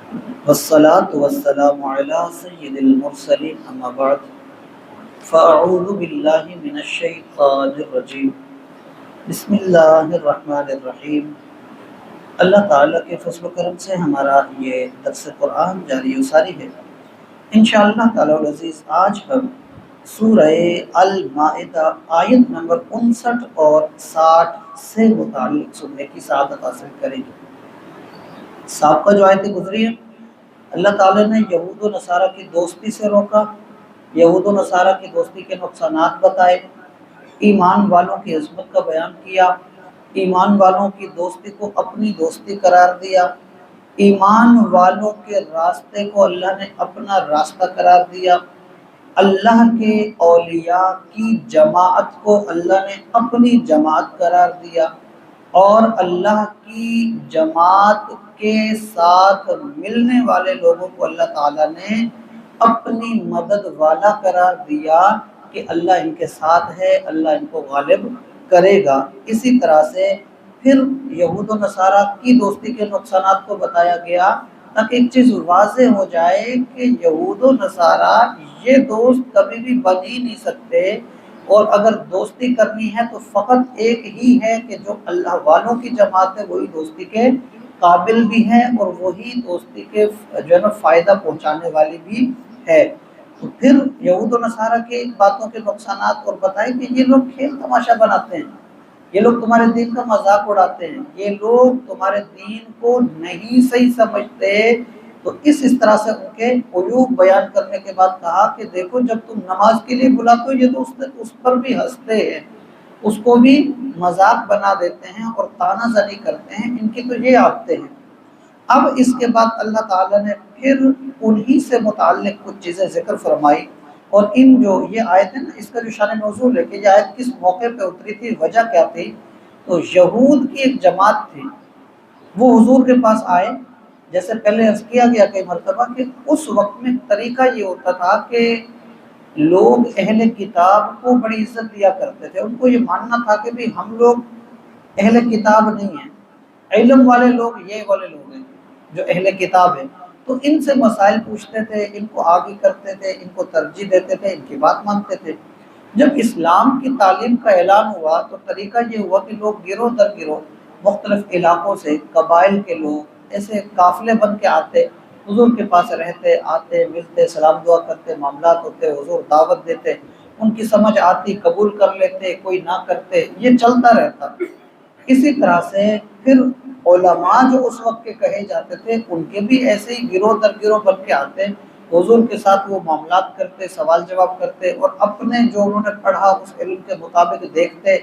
والصلاة والسلام على سید المرسلین اما بعد فاعوذ باللہ من الشیطان الرجیم بسم اللہ الرحمن الرحیم۔ اللہ تعالیٰ کے فضل و کرم سے ہمارا یہ درس قرآن جاری و ساری ہے۔ انشاءاللہ تعالیٰ العزیز آج ہم سورہ المائدہ آیت نمبر 59 اور 60 سے متعلق سننے کی سعادت حاصل کریں گے۔ سابقہ جو آیتیں گزری ہیں، اللہ تعالیٰ نے یہود و نصارہ کی دوستی سے روکا، یہود و نصارہ کی دوستی کے نقصانات بتائے، ایمان والوں کی عظمت کا بیان کیا، ایمان والوں کی دوستی کو اپنی دوستی قرار دیا، ایمان والوں کے راستے کو اللہ نے اپنا راستہ قرار دیا، اللہ کے اولیاء کی جماعت کو اللہ نے اپنی جماعت قرار دیا، اور اللہ کی جماعت کے ساتھ ملنے والے لوگوں کو اللہ تعالیٰ نے اپنی مدد والا قرار دیا کہ اللہ ان کے ساتھ ہے، اللہ ان کو غالب کرے گا۔ اسی طرح سے پھر یہود و نصارہ کی دوستی کے نقصانات کو بتایا گیا تاکہ ایک چیز واضح ہو جائے کہ یہود و نصارہ یہ دوست کبھی بھی بن ہی نہیں سکتے، اور اگر دوستی کرنی ہے تو فقط ایک ہی ہے کہ جو اللہ والوں کی جماعت ہے وہی دوستی کے قابل بھی ہے، اور وہی دوستی کے جو ہے نا فائدہ پہنچانے والی بھی ہے۔ تو پھر یہود و نصارہ کے باتوں کے نقصانات اور بتائے کہ یہ لوگ کھیل تماشا بناتے ہیں، یہ لوگ تمہارے دین کا مذاق اڑاتے ہیں، یہ لوگ تمہارے دین کو نہیں صحیح سمجھتے۔ تو اس طرح سے ان کے عیوب بیان کرنے کے بعد کہا کہ دیکھو جب تم نماز کے لیے بلاتے ہو یہ تو اس پر بھی ہنستے ہیں، اس کو بھی مذاق بنا دیتے ہیں اور طعنہ زنی کرتے ہیں، ان کی تو یہ عادتیں ہیں۔ اب اس کے بعد اللہ تعالیٰ نے پھر انہی سے متعلق کچھ چیزیں ذکر فرمائی، اور ان جو یہ آیت ہے نا اس کا جو شان نزول ہے کہ یہ آیت کس موقع پہ اتری تھی، وجہ کیا تھی، تو یہود کی ایک جماعت تھی، وہ حضور کے پاس آئے، جیسے پہلے عرض کیا گیا کئی مرتبہ کہ اس وقت میں طریقہ یہ ہوتا تھا کہ لوگ اہل کتاب کو بڑی عزت دیا کرتے تھے، ان کو یہ ماننا تھا کہ بھی ہم لوگ اہل کتاب نہیں ہیں، علم والے لوگ یہ والے لوگ ہیں جو اہل کتاب ہیں، تو ان سے مسائل پوچھتے تھے، ان کو آگے کرتے تھے، ان کو ترجیح دیتے تھے، ان کی بات مانتے تھے۔ جب اسلام کی تعلیم کا اعلان ہوا تو طریقہ یہ ہوا کہ لوگ گروہ در گروہ مختلف علاقوں سے، قبائل کے لوگ ایسے قافلے بن کے آتے، حضور کے پاس رہتے، آتے، ملتے، سلام دعا کرتے، معاملات ہوتے، حضور دعوت دیتے، ان کی سمجھ آتی، قبول کر لیتے، کوئی نہ کرتے، یہ چلتا رہتا۔ اسی طرح سے پھر علماء جو اس وقت کے کہے جاتے تھے ان کے بھی ایسے ہی گروہ در گروہ بن کے آتے، حضور کے ساتھ وہ معاملات کرتے، سوال جواب کرتے، اور اپنے جو انہوں نے پڑھا اس علم کے مطابق دیکھتے،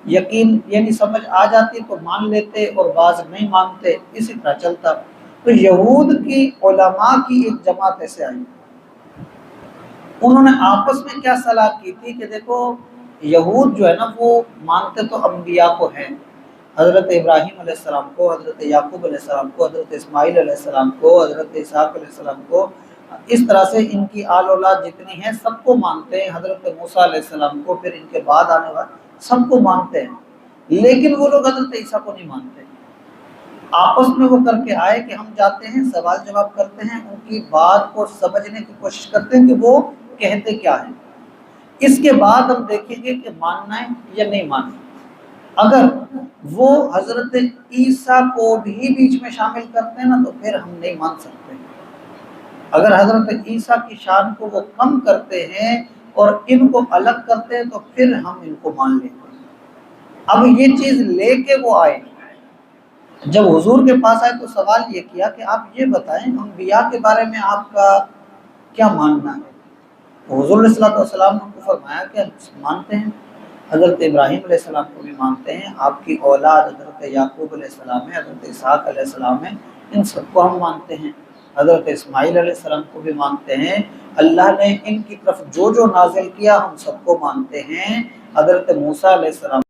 یقین یعنی سمجھ آ جاتی تو مان لیتے اور بعض نہیں مانتے، اسی طرح چلتا۔ تو یہود کی علماء کی ایک جماعت ایسے آئی، انہوں نے آپس میں کیا صلاح کی تھی کہ دیکھو یہود جو ہے نا وہ مانتے تو انبیاء کو ہیں، حضرت ابراہیم علیہ السلام کو، حضرت یعقوب علیہ السلام کو، حضرت اسماعیل علیہ السلام کو، حضرت اسحاق علیہ السلام کو، اس طرح سے ان کی آل اولاد جتنی ہیں سب کو مانتے ہیں، حضرت موسیٰ علیہ السلام کو، پھر ان کے بعد آنے والے سب کو مانتے ہیں، لیکن وہ لوگ حضرت عیسیٰ کو نہیں مانتے۔ آپس میں وہ کر کے آئے کہ ہم جاتے ہیں، سوال جواب کرتے ہیں، ان کی بات کو سمجھنے کی کوشش کرتے ہیں کہ وہ کہتے کیا ہیں، اس کے بعد ہم دیکھیں گے کہ ماننا ہے یا نہیں ماننا۔ اگر وہ حضرت عیسیٰ کو بھی بیچ میں شامل کرتے ہیں نا تو پھر ہم نہیں مان سکتے۔ اگر حضرت عیسیٰ کی شان کو وہ کم کرتے ہیں اور ان کو الگ کرتے ہیں تو پھر ہم ان کو مان لیتے ہیں۔ اب یہ چیز لے کے وہ آئے، جب حضور کے پاس آئے تو سوال یہ کیا کہ آپ یہ بتائیں انبیاء کے بارے میں آپ کا کیا ماننا ہے؟ تو حضور علیہ السلام نے ان کو فرمایا کہ ہم مانتے ہیں، حضرت ابراہیم علیہ السلام کو بھی مانتے ہیں، آپ کی اولاد حضرت یعقوب علیہ السلام ہے، حضرت اسحاق علیہ السلام ہے، ان سب کو ہم مانتے ہیں، حضرت اسماعیل علیہ السلام کو بھی مانتے ہیں، اللہ نے ان کی طرف جو جو نازل کیا ہم سب کو مانتے ہیں، حضرت موسیٰ علیہ السلام